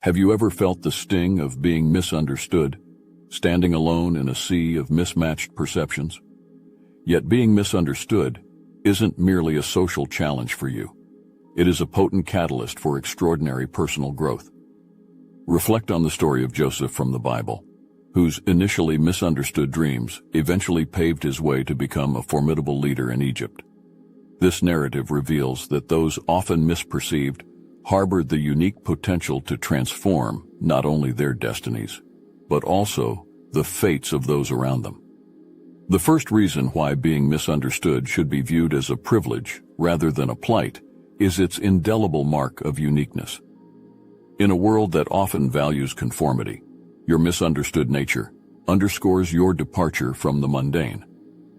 Have you ever felt the sting of being misunderstood, standing alone in a sea of mismatched perceptions? Yet being misunderstood isn't merely a social challenge for you. It is a potent catalyst for extraordinary personal growth. Reflect on the story of Joseph from the Bible, whose initially misunderstood dreams eventually paved his way to become a formidable leader in Egypt. This narrative reveals that those often misperceived harbored the unique potential to transform not only their destinies, but also the fates of those around them. The first reason why being misunderstood should be viewed as a privilege rather than a plight is its indelible mark of uniqueness. In a world that often values conformity, your misunderstood nature underscores your departure from the mundane,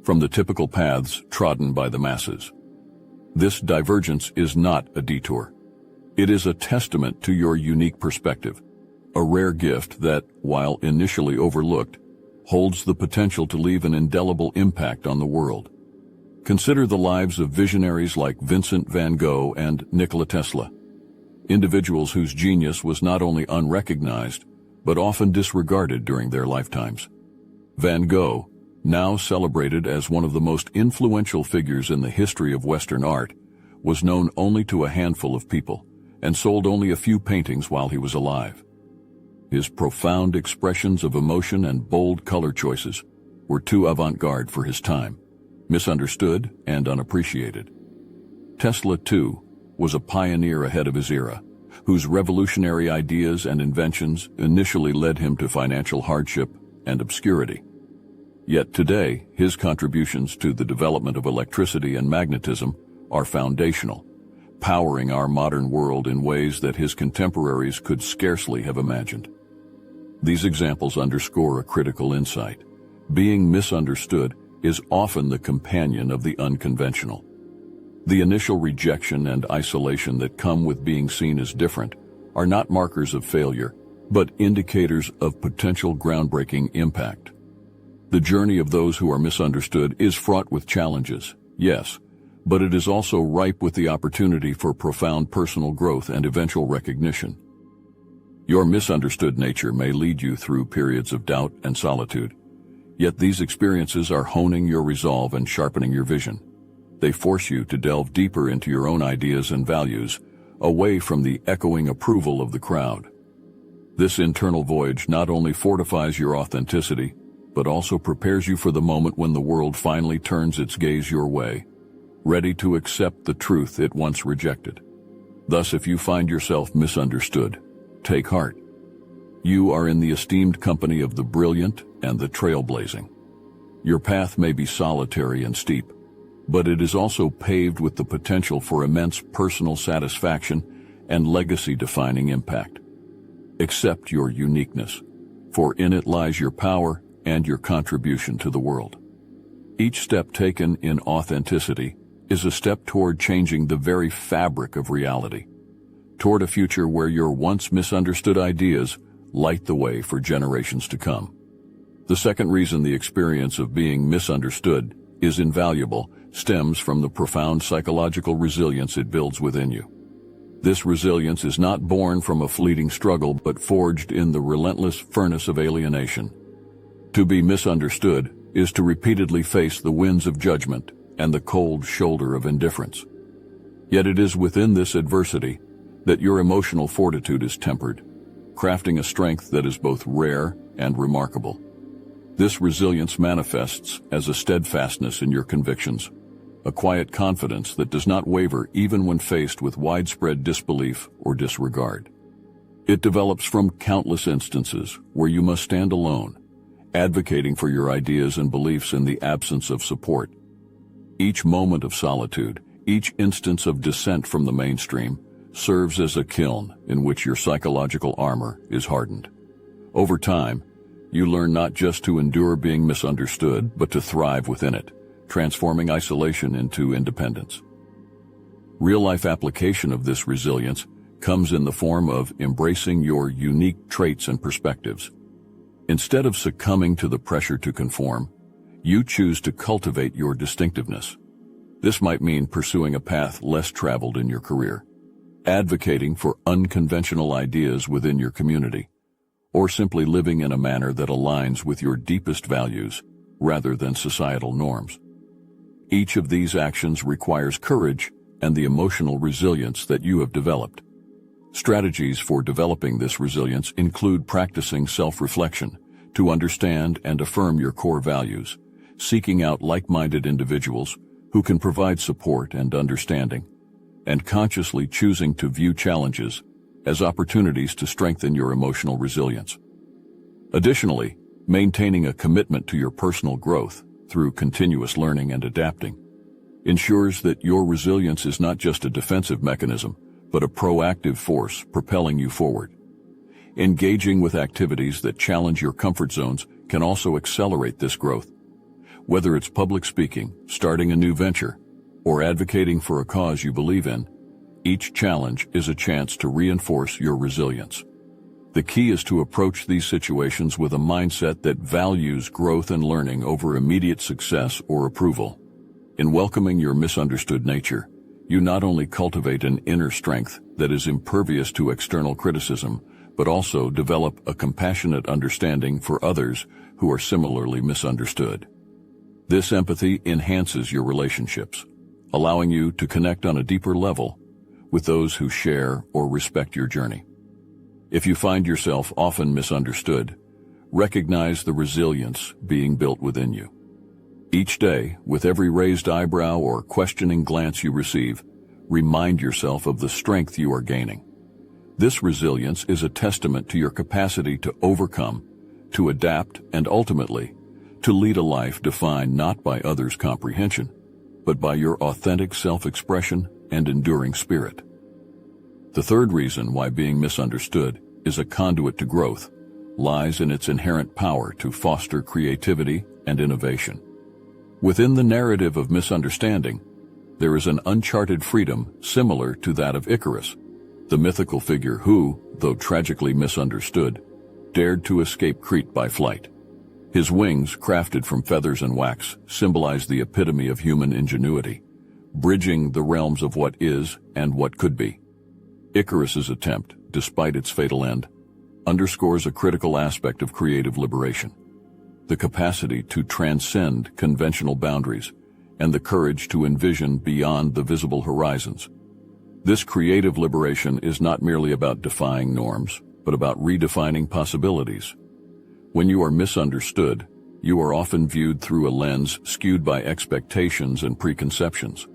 from the typical paths trodden by the masses. This divergence is not a detour. It is a testament to your unique perspective, a rare gift that, while initially overlooked, holds the potential to leave an indelible impact on the world. Consider the lives of visionaries like Vincent van Gogh and Nikola Tesla, individuals whose genius was not only unrecognized, but often disregarded during their lifetimes. Van Gogh, now celebrated as one of the most influential figures in the history of Western art, was known only to a handful of people and sold only a few paintings while he was alive. His profound expressions of emotion and bold color choices were too avant-garde for his time, misunderstood and unappreciated. Tesla, too, was a pioneer ahead of his era, whose revolutionary ideas and inventions initially led him to financial hardship and obscurity. Yet today, his contributions to the development of electricity and magnetism are foundational, powering our modern world in ways that his contemporaries could scarcely have imagined. These examples underscore a critical insight. Being misunderstood is often the companion of the unconventional. The initial rejection and isolation that come with being seen as different are not markers of failure, but indicators of potential groundbreaking impact. The journey of those who are misunderstood is fraught with challenges, yes, but it is also ripe with the opportunity for profound personal growth and eventual recognition. Your misunderstood nature may lead you through periods of doubt and solitude, yet these experiences are honing your resolve and sharpening your vision. They force you to delve deeper into your own ideas and values, away from the echoing approval of the crowd. This internal voyage not only fortifies your authenticity, but also prepares you for the moment when the world finally turns its gaze your way, ready to accept the truth it once rejected. Thus, if you find yourself misunderstood, take heart. You are in the esteemed company of the brilliant and the trailblazing. Your path may be solitary and steep, but it is also paved with the potential for immense personal satisfaction and legacy-defining impact. Accept your uniqueness, for in it lies your power and your contribution to the world. Each step taken in authenticity is a step toward changing the very fabric of reality, toward a future where your once misunderstood ideas light the way for generations to come. The second reason the experience of being misunderstood is invaluable stems from the profound psychological resilience it builds within you. This resilience is not born from a fleeting struggle but forged in the relentless furnace of alienation. To be misunderstood is to repeatedly face the winds of judgment and the cold shoulder of indifference. Yet it is within this adversity that your emotional fortitude is tempered, crafting a strength that is both rare and remarkable. This resilience manifests as a steadfastness in your convictions, a quiet confidence that does not waver even when faced with widespread disbelief or disregard. It develops from countless instances where you must stand alone, advocating for your ideas and beliefs in the absence of support. Each moment of solitude, each instance of dissent from the mainstream, serves as a kiln in which your psychological armor is hardened. Over time, you learn not just to endure being misunderstood, but to thrive within it, transforming isolation into independence. Real-life application of this resilience comes in the form of embracing your unique traits and perspectives. Instead of succumbing to the pressure to conform, you choose to cultivate your distinctiveness. This might mean pursuing a path less traveled in your career, advocating for unconventional ideas within your community, or simply living in a manner that aligns with your deepest values rather than societal norms. Each of these actions requires courage and the emotional resilience that you have developed. Strategies for developing this resilience include practicing self-reflection to understand and affirm your core values, seeking out like-minded individuals who can provide support and understanding, and consciously choosing to view challenges as opportunities to strengthen your emotional resilience. Additionally, maintaining a commitment to your personal growth through continuous learning and adapting ensures that your resilience is not just a defensive mechanism, but a proactive force propelling you forward. Engaging with activities that challenge your comfort zones can also accelerate this growth. Whether it's public speaking, starting a new venture, or advocating for a cause you believe in, each challenge is a chance to reinforce your resilience. The key is to approach these situations with a mindset that values growth and learning over immediate success or approval. In welcoming your misunderstood nature, you not only cultivate an inner strength that is impervious to external criticism, but also develop a compassionate understanding for others who are similarly misunderstood. This empathy enhances your relationships, allowing you to connect on a deeper level with those who share or respect your journey. If you find yourself often misunderstood, recognize the resilience being built within you. Each day, with every raised eyebrow or questioning glance you receive, remind yourself of the strength you are gaining. This resilience is a testament to your capacity to overcome, to adapt, and ultimately, to lead a life defined not by others' comprehension, but by your authentic self-expression and enduring spirit. The third reason why being misunderstood is a conduit to growth lies in its inherent power to foster creativity and innovation. Within the narrative of misunderstanding, there is an uncharted freedom similar to that of Icarus, the mythical figure who, though tragically misunderstood, dared to escape Crete by flight. His wings, crafted from feathers and wax, symbolize the epitome of human ingenuity, bridging the realms of what is and what could be. Icarus's attempt, despite its fatal end, underscores a critical aspect of creative liberation: the capacity to transcend conventional boundaries and the courage to envision beyond the visible horizons. This creative liberation is not merely about defying norms, but about redefining possibilities. When you are misunderstood, you are often viewed through a lens skewed by expectations and preconceptions.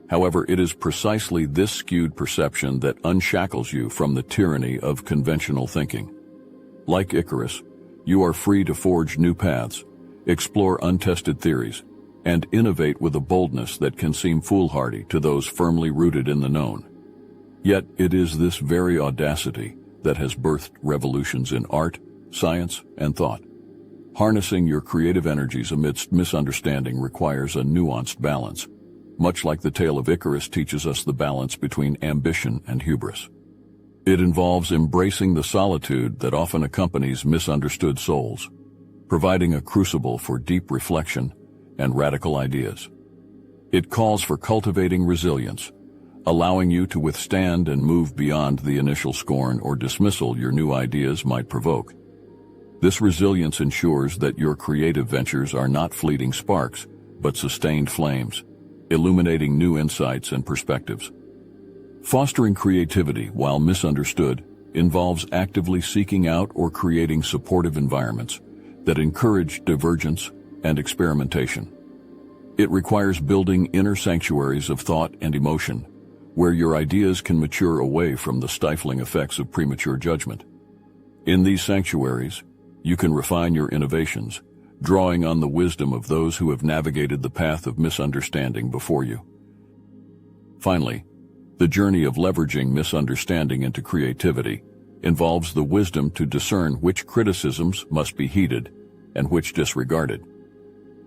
However, it is precisely this skewed perception that unshackles you from the tyranny of conventional thinking. Like Icarus, you are free to forge new paths, explore untested theories, and innovate with a boldness that can seem foolhardy to those firmly rooted in the known. Yet it is this very audacity that has birthed revolutions in art, science, and thought. Harnessing your creative energies amidst misunderstanding requires a nuanced balance, much like the tale of Icarus teaches us the balance between ambition and hubris. It involves embracing the solitude that often accompanies misunderstood souls, providing a crucible for deep reflection and radical ideas. It calls for cultivating resilience, allowing you to withstand and move beyond the initial scorn or dismissal your new ideas might provoke. This resilience ensures that your creative ventures are not fleeting sparks, but sustained flames, illuminating new insights and perspectives. Fostering creativity while misunderstood involves actively seeking out or creating supportive environments that encourage divergence and experimentation. It requires building inner sanctuaries of thought and emotion, where your ideas can mature away from the stifling effects of premature judgment. In these sanctuaries, you can refine your innovations, drawing on the wisdom of those who have navigated the path of misunderstanding before you. Finally, the journey of leveraging misunderstanding into creativity involves the wisdom to discern which criticisms must be heeded and which disregarded.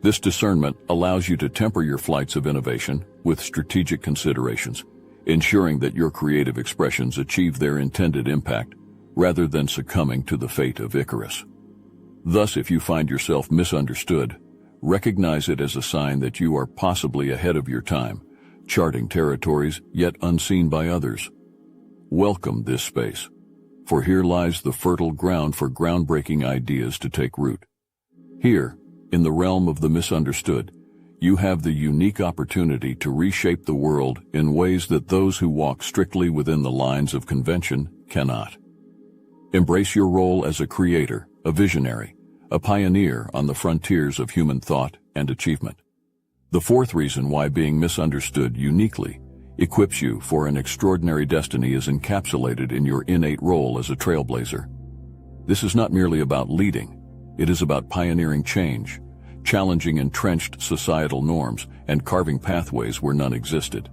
This discernment allows you to temper your flights of innovation with strategic considerations, ensuring that your creative expressions achieve their intended impact rather than succumbing to the fate of Icarus. Thus, if you find yourself misunderstood, recognize it as a sign that you are possibly ahead of your time, charting territories yet unseen by others. welcome this space, for here lies the fertile ground for groundbreaking ideas to take root. Here, in the realm of the misunderstood, you have the unique opportunity to reshape the world in ways that those who walk strictly within the lines of convention cannot. Embrace your role as a creator, a visionary, a pioneer on the frontiers of human thought and achievement. The fourth reason why being misunderstood uniquely equips you for an extraordinary destiny is encapsulated in your innate role as a trailblazer. This is not merely about leading, it is about pioneering change, challenging entrenched societal norms, and carving pathways where none existed.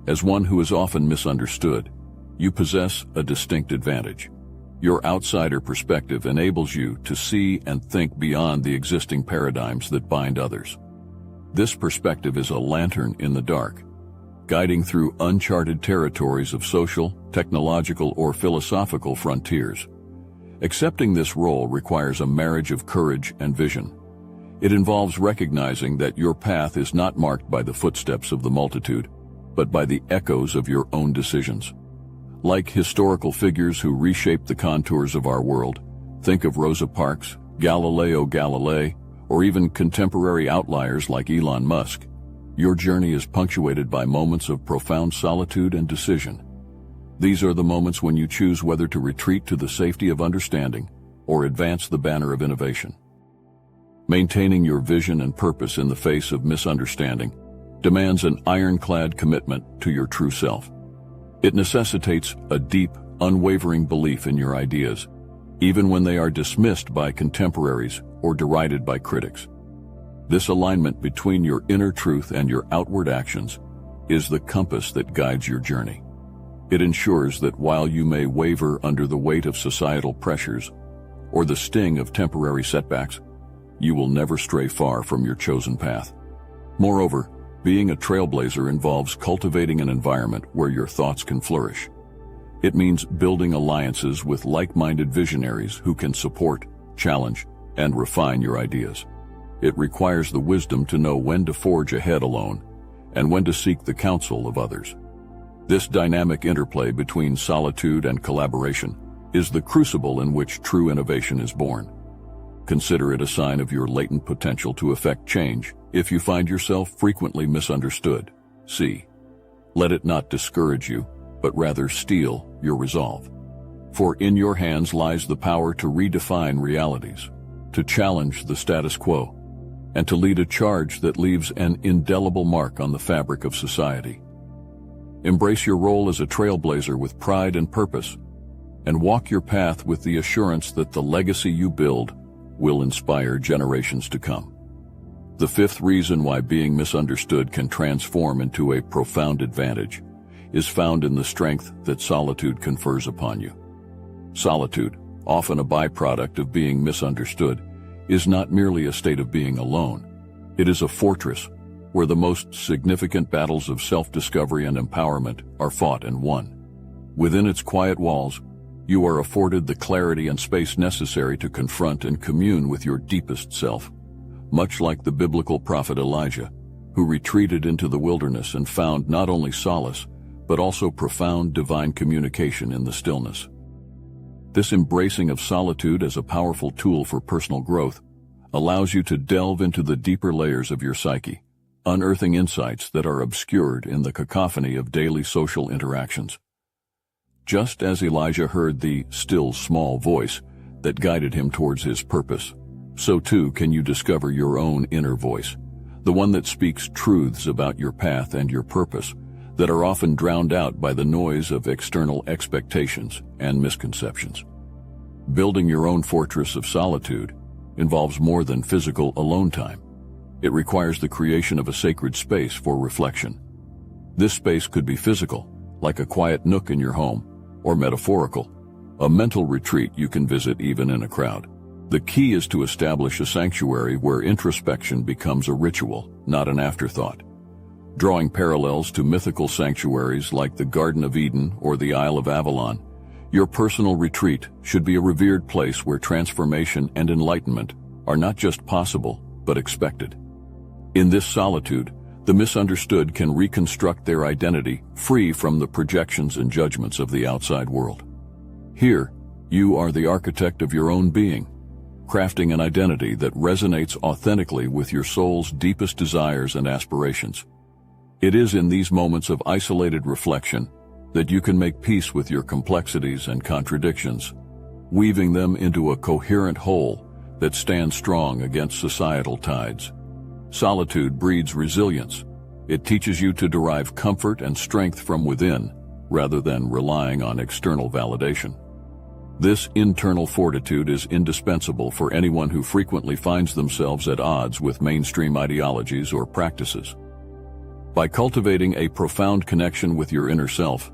As one who is often misunderstood, you possess a distinct advantage. Your outsider perspective enables you to see and think beyond the existing paradigms that bind others. This perspective is a lantern in the dark, guiding through uncharted territories of social, technological, or philosophical frontiers. Accepting this role requires a marriage of courage and vision. It involves recognizing that your path is not marked by the footsteps of the multitude, but by the echoes of your own decisions. Like historical figures who reshaped the contours of our world, think of Rosa Parks, Galileo Galilei, or even contemporary outliers like Elon Musk, your journey is punctuated by moments of profound solitude and decision. These are the moments when you choose whether to retreat to the safety of understanding or advance the banner of innovation. Maintaining your vision and purpose in the face of misunderstanding demands an ironclad commitment to your true self. It necessitates a deep, unwavering belief in your ideas, even when they are dismissed by contemporaries or derided by critics. This alignment between your inner truth and your outward actions is the compass that guides your journey. It ensures that while you may waver under the weight of societal pressures or the sting of temporary setbacks, you will never stray far from your chosen path. Moreover, being a trailblazer involves cultivating an environment where your thoughts can flourish. It means building alliances with like-minded visionaries who can support, challenge, and refine your ideas. It requires the wisdom to know when to forge ahead alone and when to seek the counsel of others. This dynamic interplay between solitude and collaboration is the crucible in which true innovation is born. Consider it a sign of your latent potential to effect change if you find yourself frequently misunderstood. See, let it not discourage you, but rather steel your resolve. For in your hands lies the power to redefine realities, to challenge the status quo, and to lead a charge that leaves an indelible mark on the fabric of society. Embrace your role as a trailblazer with pride and purpose, and walk your path with the assurance that the legacy you build will inspire generations to come. The fifth reason why being misunderstood can transform into a profound advantage is found in the strength that solitude confers upon you. Solitude, often a byproduct of being misunderstood, is not merely a state of being alone. It is a fortress where the most significant battles of self-discovery and empowerment are fought and won. Within its quiet walls, you are afforded the clarity and space necessary to confront and commune with your deepest self, much like the biblical prophet Elijah, who retreated into the wilderness and found not only solace, but also profound divine communication in the stillness. This embracing of solitude as a powerful tool for personal growth allows you to delve into the deeper layers of your psyche, unearthing insights that are obscured in the cacophony of daily social interactions. Just as Elijah heard the still small voice that guided him towards his purpose, so too can you discover your own inner voice, the one that speaks truths about your path and your purpose that are often drowned out by the noise of external expectations and misconceptions. Building your own fortress of solitude involves more than physical alone time. It requires the creation of a sacred space for reflection. This space could be physical, like a quiet nook in your home, or metaphorical, a mental retreat you can visit even in a crowd. The key is to establish a sanctuary where introspection becomes a ritual, not an afterthought. Drawing parallels to mythical sanctuaries like the Garden of Eden or the Isle of Avalon, your personal retreat should be a revered place where transformation and enlightenment are not just possible, but expected. In this solitude, The misunderstood can reconstruct their identity free from the projections and judgments of the outside world. Here, you are the architect of your own being, crafting an identity that resonates authentically with your soul's deepest desires and aspirations. It is in these moments of isolated reflection that you can make peace with your complexities and contradictions, weaving them into a coherent whole that stands strong against societal tides. Solitude breeds resilience. It teaches you to derive comfort and strength from within, rather than relying on external validation. This internal fortitude is indispensable for anyone who frequently finds themselves at odds with mainstream ideologies or practices. By cultivating a profound connection with your inner self,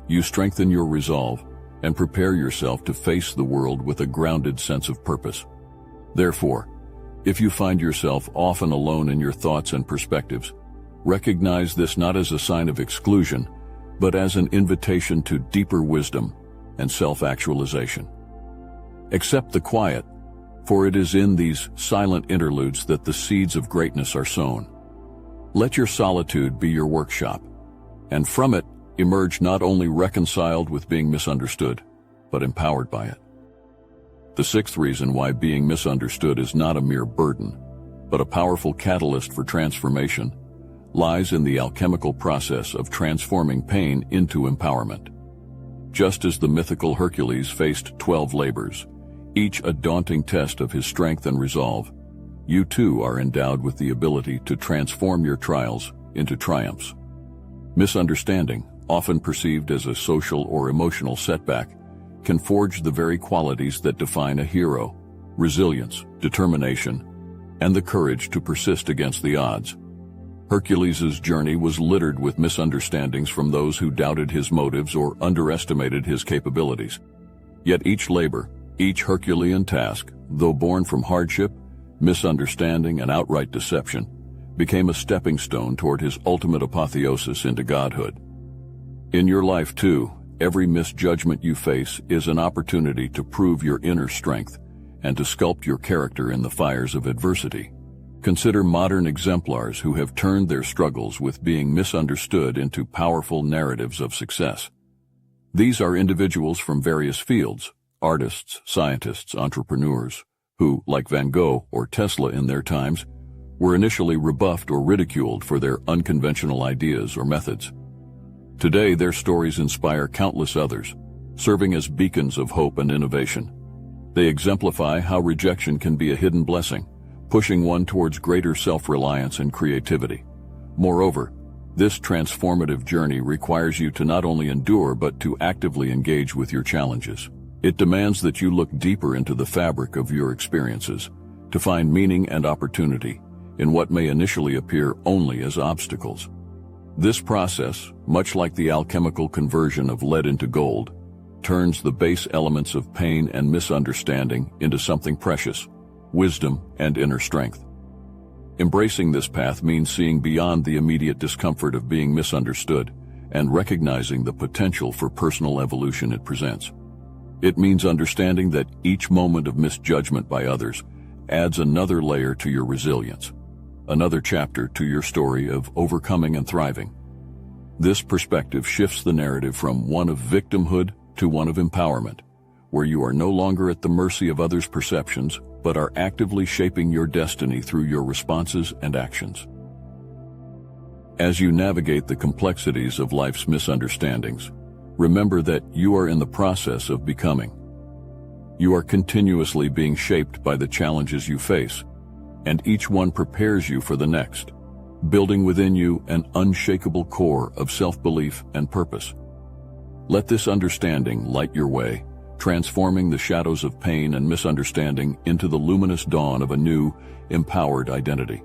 you strengthen your resolve and prepare yourself to face the world with a grounded sense of purpose. Therefore, if you find yourself often alone in your thoughts and perspectives, recognize this not as a sign of exclusion, but as an invitation to deeper wisdom and self-actualization. Accept the quiet, for it is in these silent interludes that the seeds of greatness are sown. Let your solitude be your workshop, and from it emerge not only reconciled with being misunderstood, but empowered by it. The sixth reason why being misunderstood is not a mere burden, but a powerful catalyst for transformation, lies in the alchemical process of transforming pain into empowerment. Just as the mythical Hercules faced 12 labors, each a daunting test of his strength and resolve, you too are endowed with the ability to transform your trials into triumphs. Misunderstanding, often perceived as a social or emotional setback, can forge the very qualities that define a hero: resilience, determination, and the courage to persist against the odds. Hercules' journey was littered with misunderstandings from those who doubted his motives or underestimated his capabilities. Yet each labor, each Herculean task, though born from hardship, misunderstanding, and outright deception, became a stepping stone toward his ultimate apotheosis into godhood. In your life, too, every misjudgment you face is an opportunity to prove your inner strength and to sculpt your character in the fires of adversity. Consider modern exemplars who have turned their struggles with being misunderstood into powerful narratives of success. These are individuals from various fields: artists, scientists, entrepreneurs, who, like Van Gogh or Tesla in their times, were initially rebuffed or ridiculed for their unconventional ideas or methods. Today, their stories inspire countless others, serving as beacons of hope and innovation. They exemplify how rejection can be a hidden blessing, pushing one towards greater self-reliance and creativity. Moreover, this transformative journey requires you to not only endure but to actively engage with your challenges. It demands that you look deeper into the fabric of your experiences, to find meaning and opportunity in what may initially appear only as obstacles. This process, much like the alchemical conversion of lead into gold, turns the base elements of pain and misunderstanding into something precious: wisdom and inner strength. Embracing this path means seeing beyond the immediate discomfort of being misunderstood and recognizing the potential for personal evolution it presents. It means understanding that each moment of misjudgment by others adds another layer to your resilience, another chapter to your story of overcoming and thriving. This perspective shifts the narrative from one of victimhood to one of empowerment, where you are no longer at the mercy of others' perceptions, but are actively shaping your destiny through your responses and actions. As you navigate the complexities of life's misunderstandings, remember that you are in the process of becoming. You are continuously being shaped by the challenges you face, and each one prepares you for the next, building within you an unshakable core of self-belief and purpose. Let this understanding light your way, transforming the shadows of pain and misunderstanding into the luminous dawn of a new, empowered identity.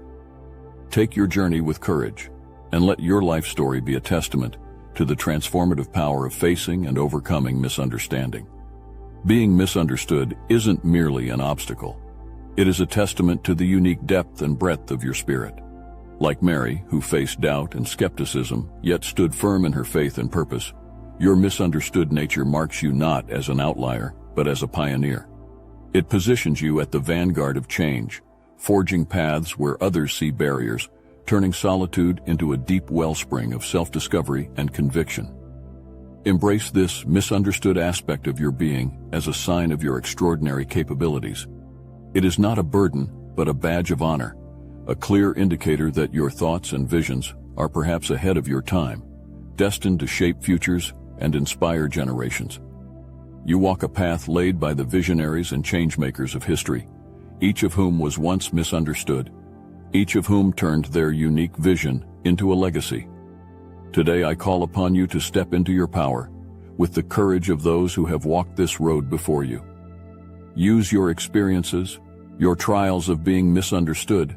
Take your journey with courage, and let your life story be a testament to the transformative power of facing and overcoming misunderstanding. Being misunderstood isn't merely an obstacle. It is a testament to the unique depth and breadth of your spirit. Like Mary, who faced doubt and skepticism, yet stood firm in her faith and purpose, your misunderstood nature marks you not as an outlier, but as a pioneer. It positions you at the vanguard of change, forging paths where others see barriers, turning solitude into a deep wellspring of self-discovery and conviction. Embrace this misunderstood aspect of your being as a sign of your extraordinary capabilities. It is not a burden, but a badge of honor, a clear indicator that your thoughts and visions are perhaps ahead of your time, destined to shape futures and inspire generations. You walk a path laid by the visionaries and changemakers of history, each of whom was once misunderstood, each of whom turned their unique vision into a legacy. Today I call upon you to step into your power, with the courage of those who have walked this road before you. Use your experiences, your trials of being misunderstood,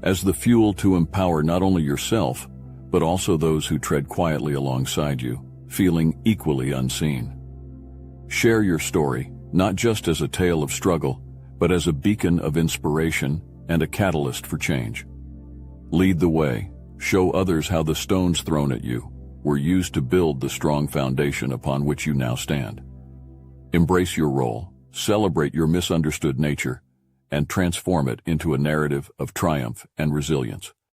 as the fuel to empower not only yourself, but also those who tread quietly alongside you, feeling equally unseen. Share your story, not just as a tale of struggle, but as a beacon of inspiration and a catalyst for change. Lead the way, show others how the stones thrown at you were used to build the strong foundation upon which you now stand. Embrace your role, celebrate your misunderstood nature, and transform it into a narrative of triumph and resilience.